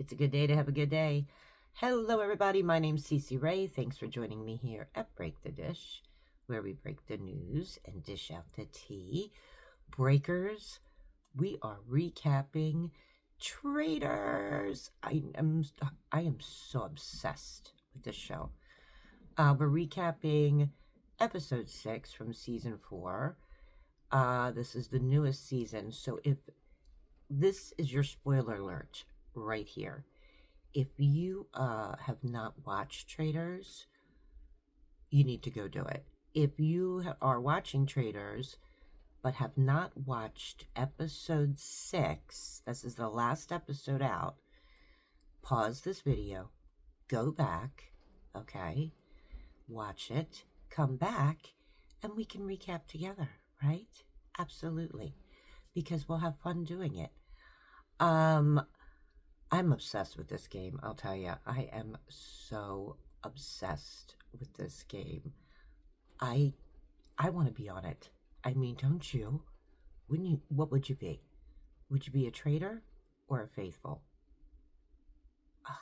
It's a good day to have a good day. Hello, everybody. My name's Cece Ray. Thanks for joining me here at Break the Dish, where we break the news and dish out the tea. Breakers, we are recapping Traitors. I am so obsessed with this show. We're recapping episode 6 from season 4. This is the newest season, so if this is your spoiler alert right here. If you have not watched Traitors, you need to go do it. If you are watching Traitors but have not watched episode 6, this is the last episode out, pause this video, go back, okay, watch it, come back, and we can recap together, right? Absolutely. Because we'll have fun doing it. I'm obsessed with this game, I'll tell you. I am so obsessed with this game. I want to be on it. I mean, don't you? Wouldn't you? What would you be? Would you be a traitor or a faithful? Oh,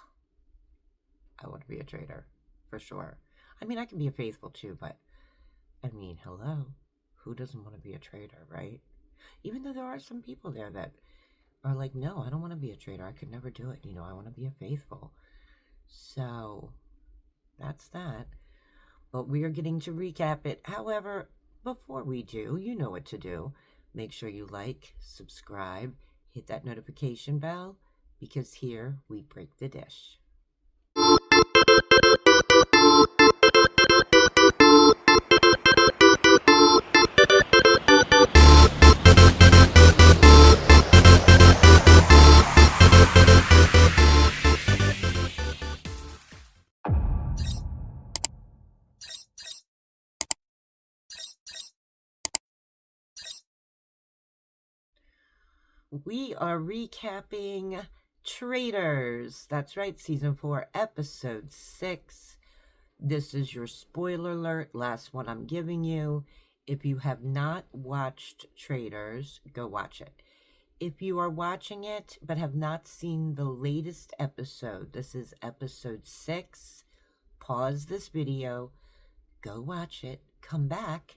I want to be a traitor, for sure. I mean, I can be a faithful too, but I mean, hello. Who doesn't want to be a traitor, right? Even though there are some people there that are like, no, I don't want to be a traitor. I could never do it. I want to be a faithful. So that's that. But we are getting to recap it. However, before we do, you know what to do. Make sure you like, subscribe, hit that notification bell, because here we break the dish. We are recapping Traitors. That's right, season 4, episode 6. This is your spoiler alert, last one I'm giving you. If you have not watched Traitors, go watch it. If you are watching it but have not seen the latest episode, this is episode 6. Pause this video, go watch it, come back,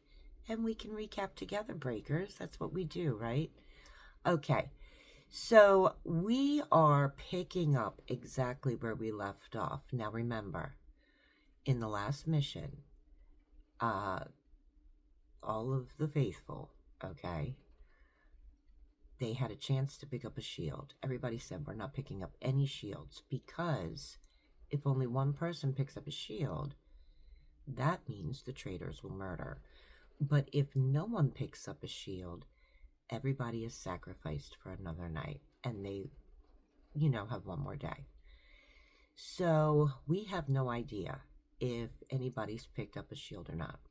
and we can recap together, breakers. That's what we do, right? Okay, so we are picking up exactly where we left off. Now remember, in the last mission, all of the faithful, okay, they had a chance to pick up a shield. Everybody said, we're not picking up any shields, because if only one person picks up a shield, that means the traitors will murder. But if no one picks up a shield, everybody is sacrificed for another night, and they, have one more day. So we have no idea if anybody's picked up a shield or not.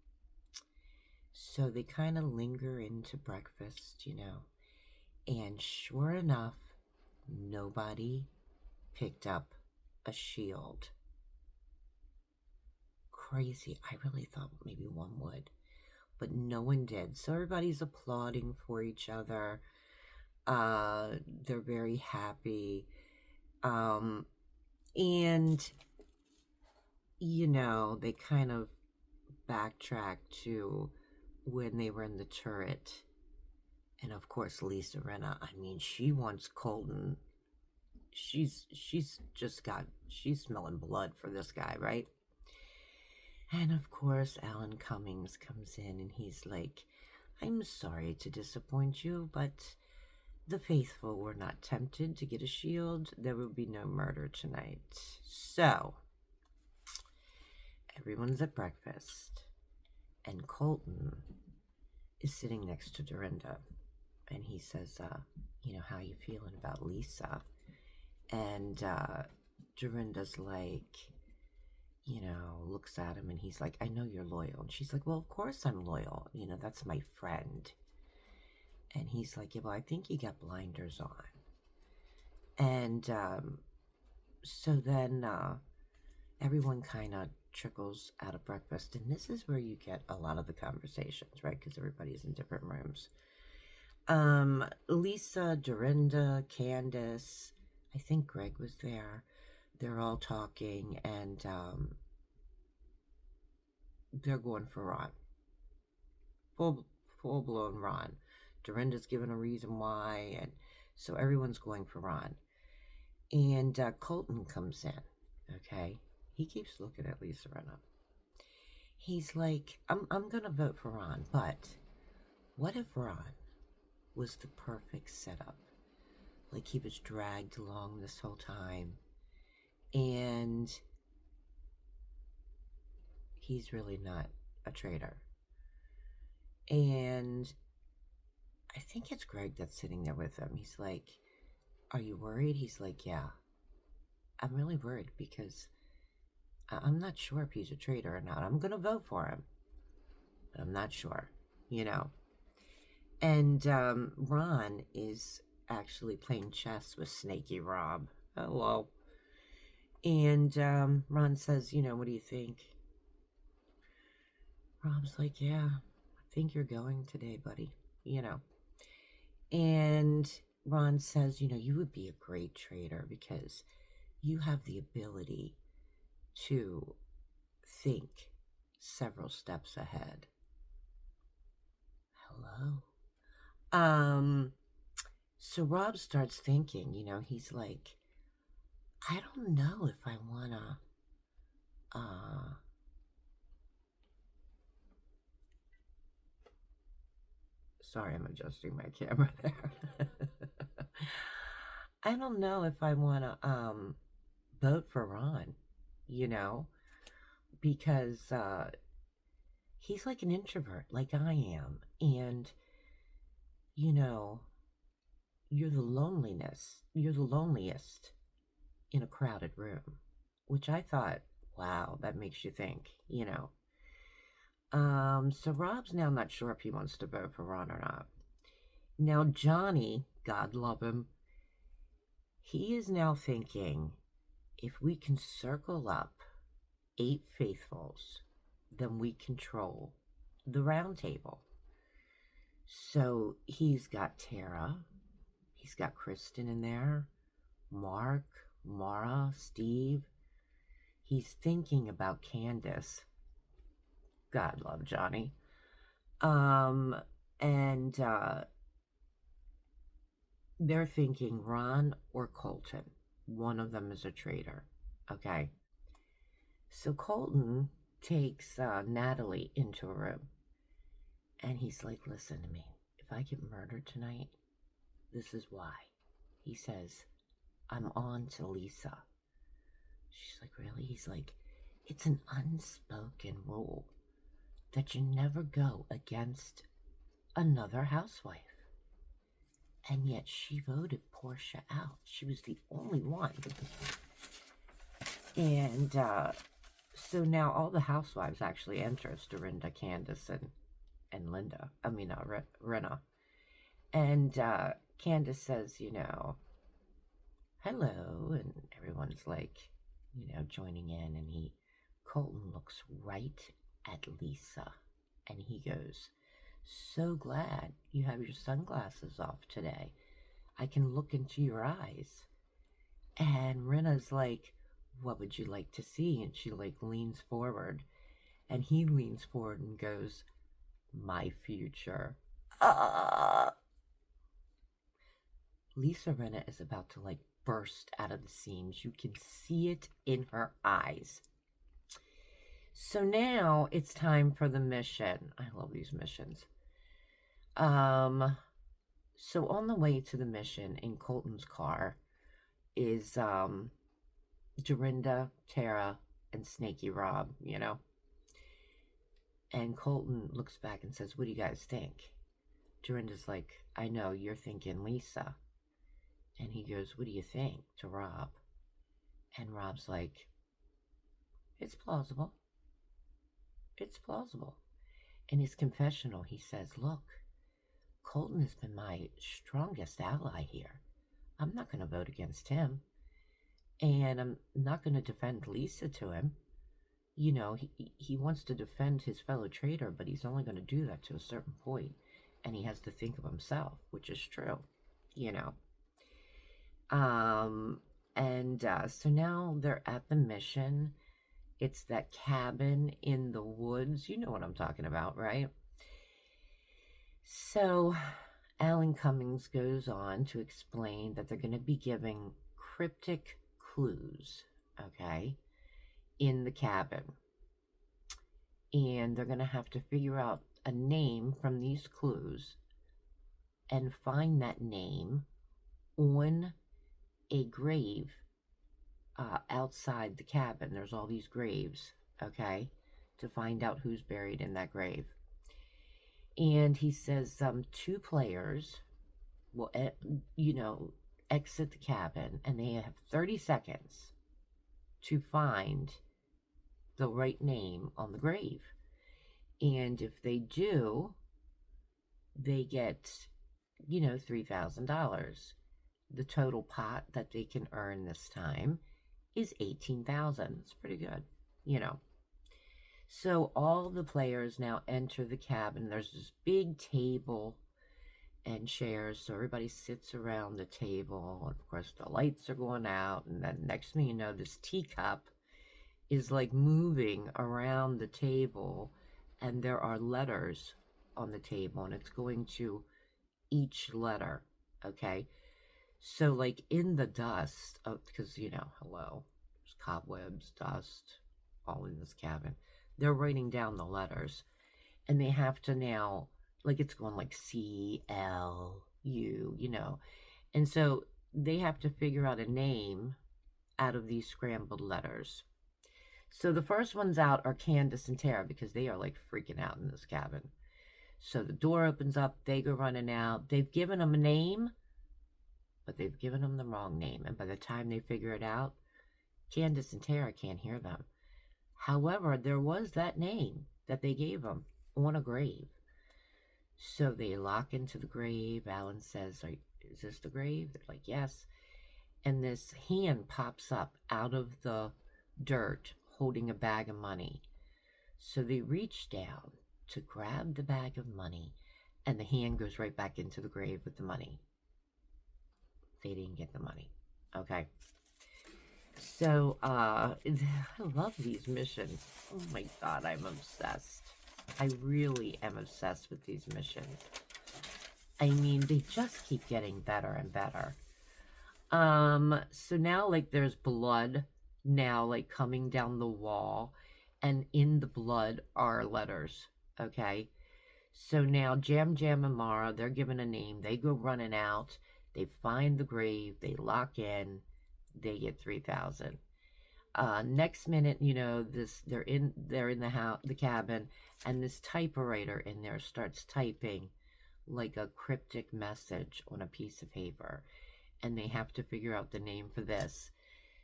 So they kind of linger into breakfast, and sure enough, nobody picked up a shield. Crazy. I really thought maybe one would, but no one did. So everybody's applauding for each other. They're very happy. And, they kind of backtrack to when they were in the turret. And of course, Lisa Rinna, she wants Colton. She's smelling blood for this guy, right? And of course, Alan Cummings comes in and he's like, I'm sorry to disappoint you, but the faithful were not tempted to get a shield. There will be no murder tonight. So, everyone's at breakfast, and Colton is sitting next to Dorinda, and he says, how you feeling about Lisa? And Dorinda's like, looks at him, and he's like, I know you're loyal. And she's like, well, of course I'm loyal. That's my friend. And he's like, yeah, well, I think you got blinders on. And so then everyone kind of trickles out of breakfast. And this is where you get a lot of the conversations, right? Because everybody's in different rooms. Lisa, Dorinda, Candiace, I think Greg was there. They're all talking, and they're going for Ron. Full blown Ron. Dorinda's given a reason why, and so everyone's going for Ron. And Colton comes in. Okay, he keeps looking at Lisa Rinna. He's like, I'm gonna vote for Ron, but what if Ron was the perfect setup? Like he was dragged along this whole time, and he's really not a traitor. And I think it's Greg that's sitting there with him. He's like, are you worried? He's like, yeah, I'm really worried because I'm not sure if he's a traitor or not. I'm going to vote for him, but I'm not sure, you know. And Ron is actually playing chess with Snaky Rob. Hello. And Ron says, you know, what do you think? Rob's like, yeah, I think you're going today, buddy, you know. And Ron says, you know, you would be a great traitor because you have the ability to think several steps ahead. Hello. So Rob starts thinking, you know, he's like, I don't know if I wanna sorry, I'm adjusting my camera there. I don't know if I wanna vote for Ron, you know, because he's like an introvert, like I am, and you know, you're the loneliest in a crowded room, which I thought, wow, that makes you think, you know. So Rob's now not sure if he wants to vote for Ron or not. Now Johnny, God love him, he is now thinking, if we can circle up 8 faithfuls, then we control the round table. So he's got Tara, he's got Kristen in there, Mark, Mara, Steve. He's thinking about Candiace. God love Johnny. And they're thinking Ron or Colton. One of them is a traitor. Okay. So Colton takes Natalie into a room. And he's like, listen to me. If I get murdered tonight, this is why. He says, I'm on to Lisa. She's like, really? He's like, it's an unspoken rule that you never go against another housewife. And yet she voted Portia out. She was the only one. And so now all the housewives actually enter, Dorinda, Candiace, and Linda. I mean, Rinna. And Candiace says, you know, hello. And everyone's like, you know, joining in. And Colton looks right at Lisa. And he goes, so glad you have your sunglasses off today. I can look into your eyes. And Rinna's like, what would you like to see? And she like leans forward. And he leans forward and goes, my future. Lisa Rinna is about to like burst out of the seams. You can see it in her eyes. So now it's time for the mission. I love these missions. So on the way to the mission in Colton's car is Dorinda, Tara, and Snaky Rob, you know. And Colton looks back and says, what do you guys think? Dorinda's like, I know, you're thinking Lisa. And he goes, what do you think, to Rob? And Rob's like, it's plausible. It's plausible. In his confessional, he says, look, Colton has been my strongest ally here. I'm not going to vote against him. And I'm not going to defend Lisa to him. You know, he wants to defend his fellow traitor, but he's only going to do that to a certain point. And he has to think of himself, which is true, you know. And so now they're at the mission. It's that cabin in the woods. You know what I'm talking about, right? So Alan Cummings goes on to explain that they're going to be giving cryptic clues, okay, in the cabin. And they're going to have to figure out a name from these clues and find that name on a grave outside the cabin. There's all these graves, okay, to find out who's buried in that grave. And he says 2 players will, exit the cabin, and they have 30 seconds to find the right name on the grave. And if they do, they get, $3,000. The total pot that they can earn this time is $18,000. It's pretty good, So all the players now enter the cabin. There's this big table and chairs, so everybody sits around the table. And of course, the lights are going out, and then next thing you know, this teacup is like moving around the table, and there are letters on the table, and it's going to each letter, okay? So, like, in the dust, because, hello, there's cobwebs, dust, all in this cabin. They're writing down the letters, and they have to now, like, it's going like C, L, U, And so they have to figure out a name out of these scrambled letters. So the first ones out are Candiace and Tara, because they are, like, freaking out in this cabin. So the door opens up, they go running out. They've given them a name, but they've given them the wrong name. And by the time they figure it out, Candiace and Tara can't hear them. However, there was that name that they gave them on a grave. So they lock into the grave. Alan says, is this the grave? They're like, yes. And this hand pops up out of the dirt holding a bag of money. So they reach down to grab the bag of money, and the hand goes right back into the grave with the money. They didn't get the money. Okay. So, I love these missions. Oh my God, I'm obsessed. I really am obsessed with these missions. I mean, they just keep getting better and better. So now, like, there's blood now, like, coming down the wall, and in the blood are letters, okay? So now Jam Jam and Mara, they're given a name. They go running out. They find the grave. They lock in. They get 3,000. Next minute, they're in the cabin, and this typewriter in there starts typing like a cryptic message on a piece of paper, and they have to figure out the name for this.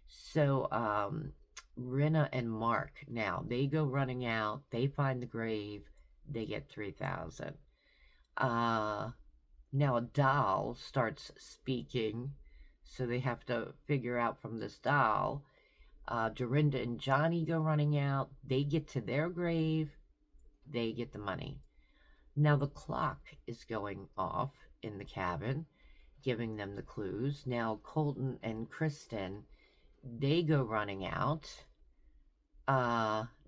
So Rinna and Mark, now they go running out. They find the grave. They get 3,000. Now a doll starts speaking, so they have to figure out from this doll. Dorinda and Johnny go running out. They get to their grave. They get the money. Now the clock is going off in the cabin, giving them the clues. Now Colton and Kristen, they go running out.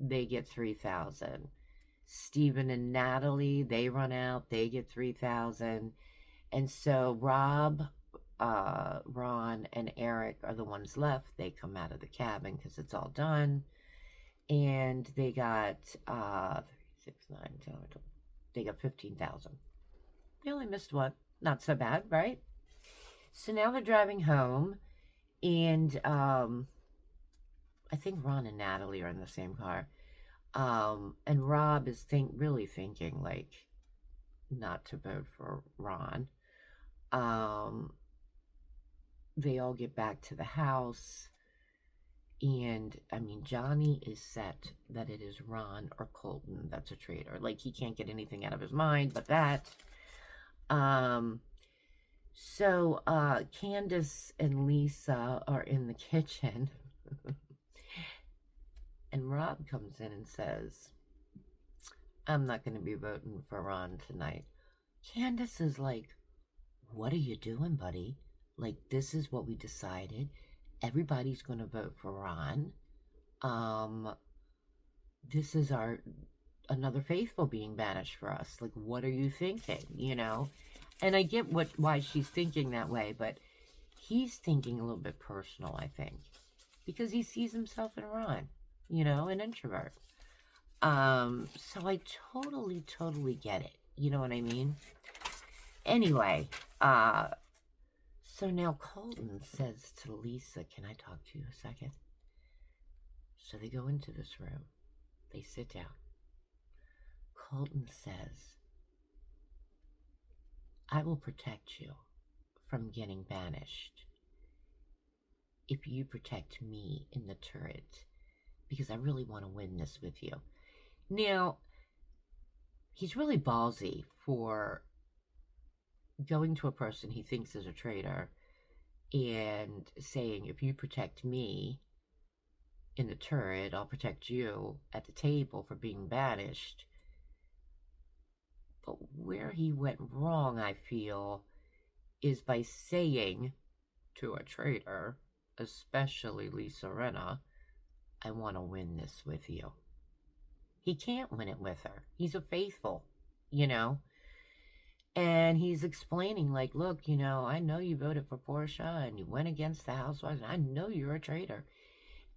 They get 3,000. Stephen and Natalie, they run out. They get 3,000. And so Rob, Ron, and Eric are the ones left. They come out of the cabin because it's all done. And they got 6, 9, 10, 12. They got 15,000. They only missed one. Not so bad, right? So now they're driving home, and I think Ron and Natalie are in the same car. And Rob is really thinking, like, not to vote for Ron. They all get back to the house, and I mean, Johnny is set that it is Ron or Colton that's a traitor. Like, he can't get anything out of his mind but that. So Candiace and Lisa are in the kitchen, and Rob comes in and says, I'm not going to be voting for Ron tonight. Candiace is like, what are you doing, buddy? Like, this is what we decided. everybody's going to vote for Ron. This is another faithful being banished for us. Like, what are you thinking? You know? And I get why she's thinking that way, but he's thinking a little bit personal, I think, because he sees himself in Ron, you know, an introvert. So I totally get it. You know what I mean? Anyway, so now Colton says to Lisa, can I talk to you a second? So they go into this room. They sit down. Colton says, I will protect you from getting banished if you protect me in the turret, because I really want to win this with you. Now, he's really ballsy for going to a person he thinks is a traitor and saying, if you protect me in the turret, I'll protect you at the table for being banished. But where he went wrong, I feel, is by saying to a traitor, especially Lisa Rinna, I want to win this with you. He can't win it with her. He's a faithful, you know? And he's explaining, like, look, you know, I know you voted for Portia and you went against the housewives, and I know you're a traitor.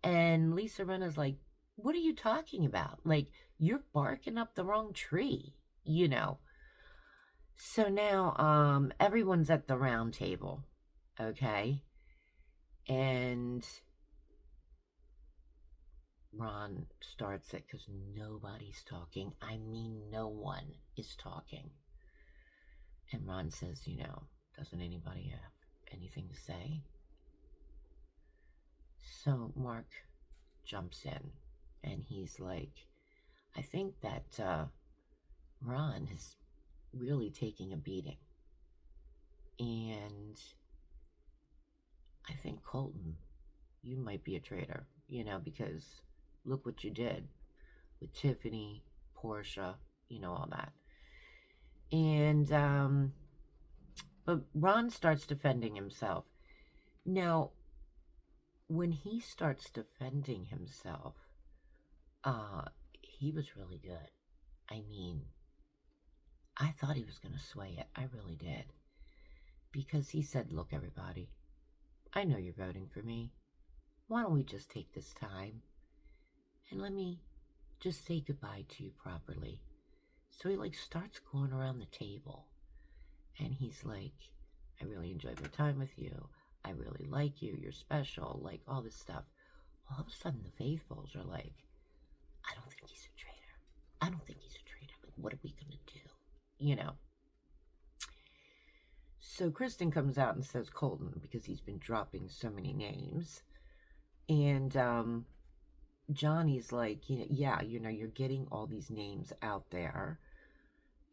And Lisa Rinna's like, what are you talking about? Like, you're barking up the wrong tree, you know? So now, everyone's at the round table, okay? And Ron starts it because nobody's talking. I mean, no one is talking. And Ron says, you know, doesn't anybody have anything to say? So Mark jumps in and he's like, I think that Ron is really taking a beating. And I think, Colton, you might be a traitor, you know, because look what you did with Tiffany, Portia, you know, all that. And, but Ron starts defending himself. Now, when he starts defending himself, he was really good. I mean, I thought he was going to sway it. I really did. Because he said, look, everybody, I know you're voting for me. Why don't we just take this time and let me just say goodbye to you properly? So he like starts going around the table and he's like, I really enjoyed my time with you. I really like you. You're special. Like all this stuff. All of a sudden the faithfuls are like, I don't think he's a traitor. I don't think he's a traitor. Like, what are we going to do? You know? So Kristen comes out and says Colton, because he's been dropping so many names. And Johnny's like, you know, yeah, you know, you're getting all these names out there.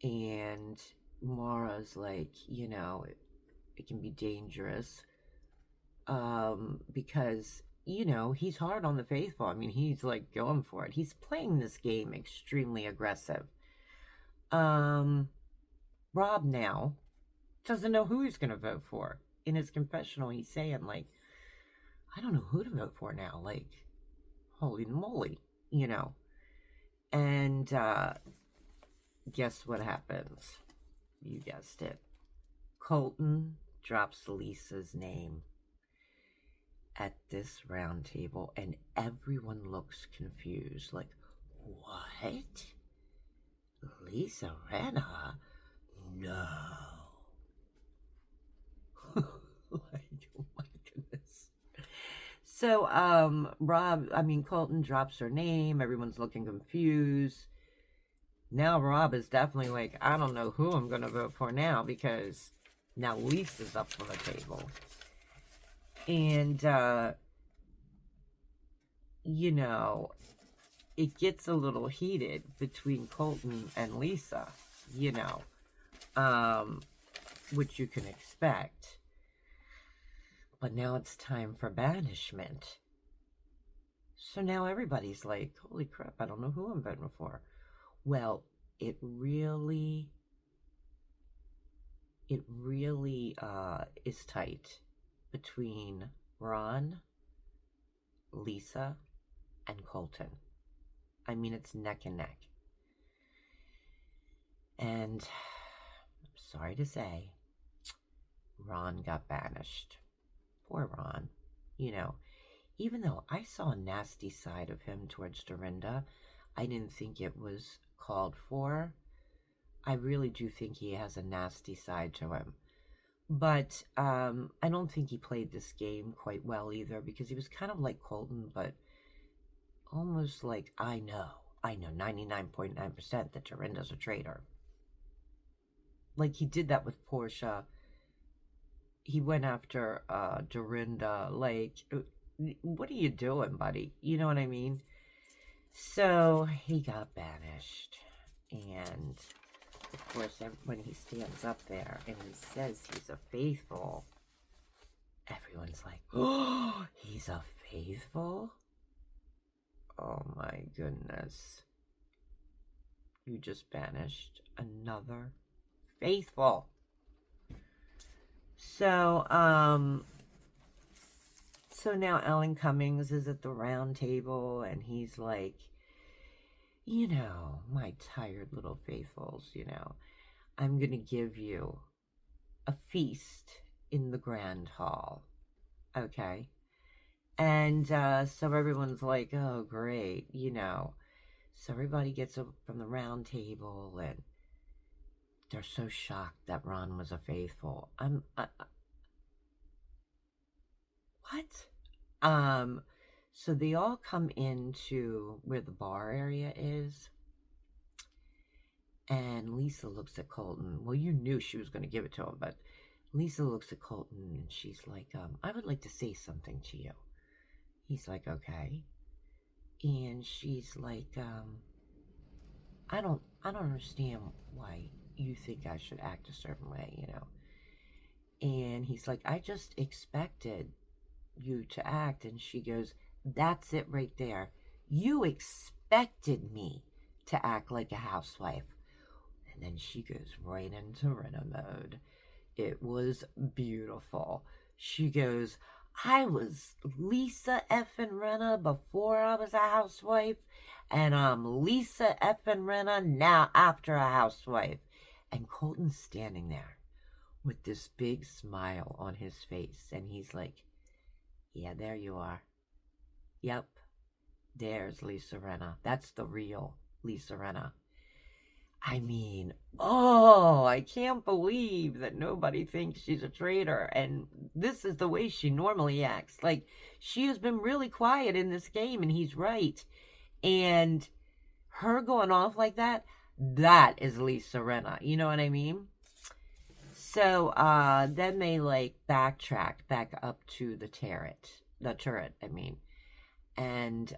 And Mara's like, you know, it can be dangerous. Because, you know, he's hard on the faithful. I mean, he's like going for it. He's playing this game extremely aggressive. Rob now doesn't know who he's going to vote for. In his confessional, he's saying, like, I don't know who to vote for now. Like, holy moly, you know. And guess what happens? You guessed it. Colton drops Lisa's name at this round table, and everyone looks confused. Like, what? Lisa Rinna? No. Like, oh my goodness. So, Colton drops her name. Everyone's looking confused. Now Rob is definitely like, I don't know who I'm going to vote for now, because now Lisa's up on the table. And, you know, it gets a little heated between Colton and Lisa, you know, which you can expect. But now it's time for banishment. So now everybody's like, holy crap, I don't know who I'm voting for. Well, it really is tight between Ron Lisa and Colton. I mean, it's neck and neck. And I'm sorry to say, Ron got banished. Poor Ron. You know, even though I saw a nasty side of him towards Dorinda, I didn't think it was called for. I really do think he has a nasty side to him. But I don't think he played this game quite well either, because he was kind of like Colton, but almost like, I know 99.9% that Dorinda's a traitor. Like he did that with Portia. He went after Dorinda. Like, what are you doing, buddy? You know what I mean? So he got banished. And of course, when he stands up there and he says he's a faithful, everyone's like, oh, he's a faithful? Oh my goodness. You just banished another faithful. So now Alan Cummings is at the round table and he's like, you know, my tired little faithfuls, you know, I'm going to give you a feast in the grand hall. Okay. And so everyone's like, oh, great, you know. So everybody gets up from the round table and they're so shocked that Ron was a faithful. What? So they all come into where the bar area is. And Lisa looks at Colton. Well, you knew she was going to give it to him, but Lisa looks at Colton and she's like, I would like to say something to you. He's like, okay. And she's like, I don't understand why you think I should act a certain way, you know. And he's like, I just expected you to act. And she goes, that's it right there. You expected me to act like a housewife. And then she goes right into Rinna mode. It was beautiful. She goes, I was Lisa effing Rinna before I was a housewife, and I'm Lisa effing Rinna now after a housewife. And Colton's standing there with this big smile on his face, and he's like, yeah, there you are. Yep, there's Lisa Rinna. That's the real Lisa Rinna. I mean, oh, I can't believe that nobody thinks she's a traitor. And this is the way she normally acts. Like, she has been really quiet in this game, and he's right. And her going off like that, that is Lisa Rinna. You know what I mean? So then they, like, backtrack back up to the turret. And,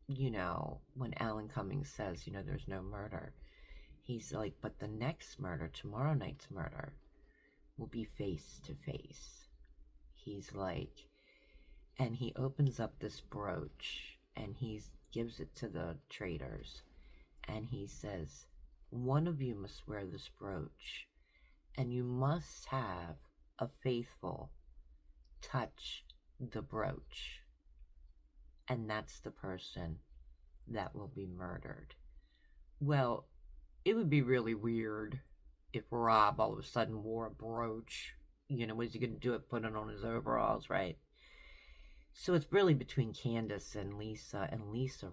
you know, when Alan Cummings says, you know, there's no murder, he's like, but the next murder, tomorrow night's murder, will be face to face. He's like, and he opens up this brooch and he gives it to the traitors. And he says, one of you must wear this brooch and you must have a faithful touch the brooch. And that's the person that will be murdered. Well, it would be really weird if Rob all of a sudden wore a brooch. You know, was he going to do it, put it on his overalls, right? So it's really between Candiace and Lisa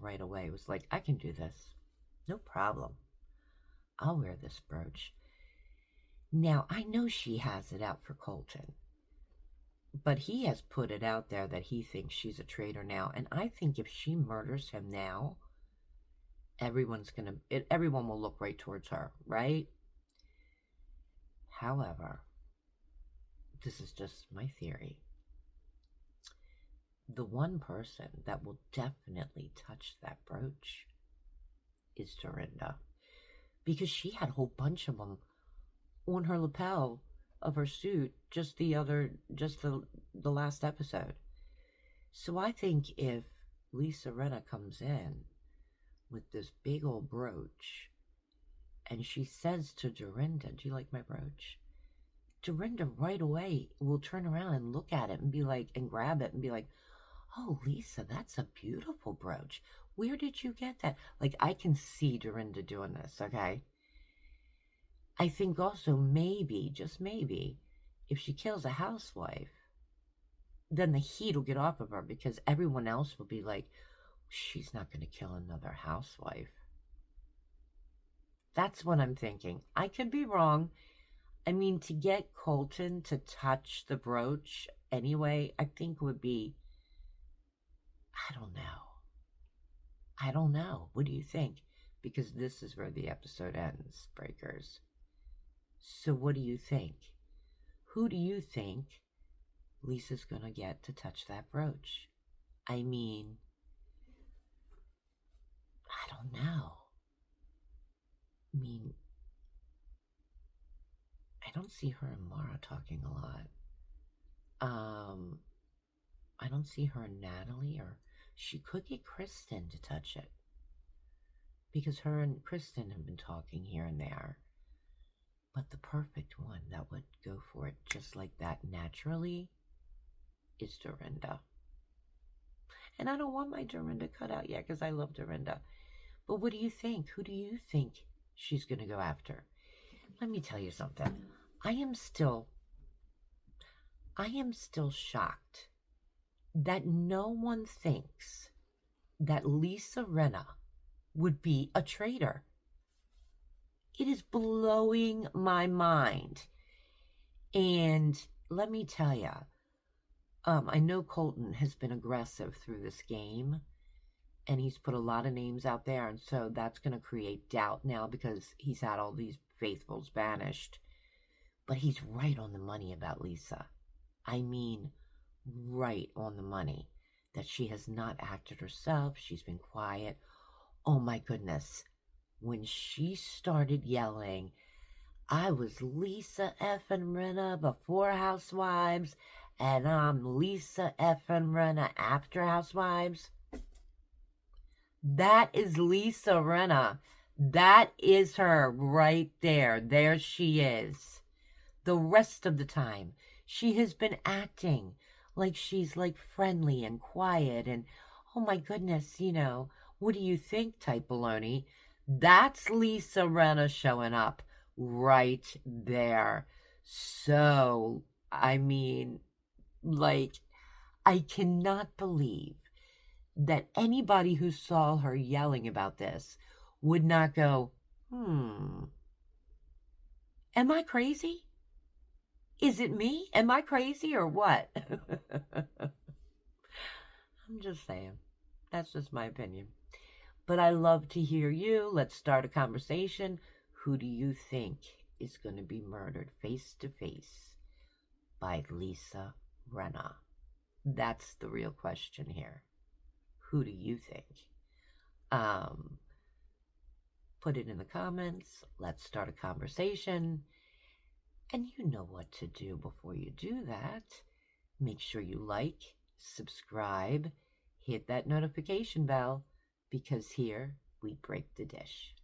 right away was like, I can do this. No problem. I'll wear this brooch. Now, I know she has it out for Colton. But he has put it out there that he thinks she's a traitor now. And I think if she murders him now, everyone will look right towards her, right? However, this is just my theory. The one person that will definitely touch that brooch is Dorinda. Because she had a whole bunch of them on her lapel of her suit just the last episode. So I think if Lisa Rinna comes in with this big old brooch and she says to Dorinda, do you like my brooch? Dorinda right away will turn around and look at it and be like, and grab it and be like, oh, Lisa, that's a beautiful brooch. Where did you get that? Like, I can see Dorinda doing this, okay? I think also maybe, just maybe, if she kills a housewife, then the heat will get off of her because everyone else will be like, she's not going to kill another housewife. That's what I'm thinking. I could be wrong. I mean, to get Colton to touch the brooch anyway, I think would be, I don't know. I don't know. What do you think? Because this is where the episode ends, Breakers. So what do you think? Who do you think Lisa's going to get to touch that brooch? I mean, I don't know. I mean, I don't see her and Mara talking a lot. I don't see her and Natalie, or she could get Kristen to touch it. Because her and Kristen have been talking here and there. But the perfect one that would go for it just like that naturally is Dorinda. And I don't want my Dorinda cut out yet because I love Dorinda. But what do you think? Who do you think she's going to go after? Let me tell you something. I am still shocked that no one thinks that Lisa Rinna would be a traitor. It is blowing my mind. And let me tell you, I know Colton has been aggressive through this game, and he's put a lot of names out there, and so that's going to create doubt now because he's had all these faithfuls banished. But he's right on the money about Lisa. I mean, right on the money. That she has not acted herself. She's been quiet. Oh my goodness. When she started yelling, I was Lisa effing Rinna before Housewives, and I'm Lisa effing Rinna after Housewives. That is Lisa Rinna. That is her right there. There she is. The rest of the time, she has been acting like she's like friendly and quiet and, oh my goodness, you know, what do you think type baloney. That's Lisa Rinna showing up right there. So, I mean, like, I cannot believe that anybody who saw her yelling about this would not go, am I crazy? Is it me? Am I crazy or what? I'm just saying. That's just my opinion. But I love to hear you. Let's start a conversation. Who do you think is going to be murdered face to face by Lisa Rinna? That's the real question here. Who do you think? Put it in the comments. Let's start a conversation. And you know what to do before you do that. Make sure you like, subscribe, hit that notification bell, because here we break the dish.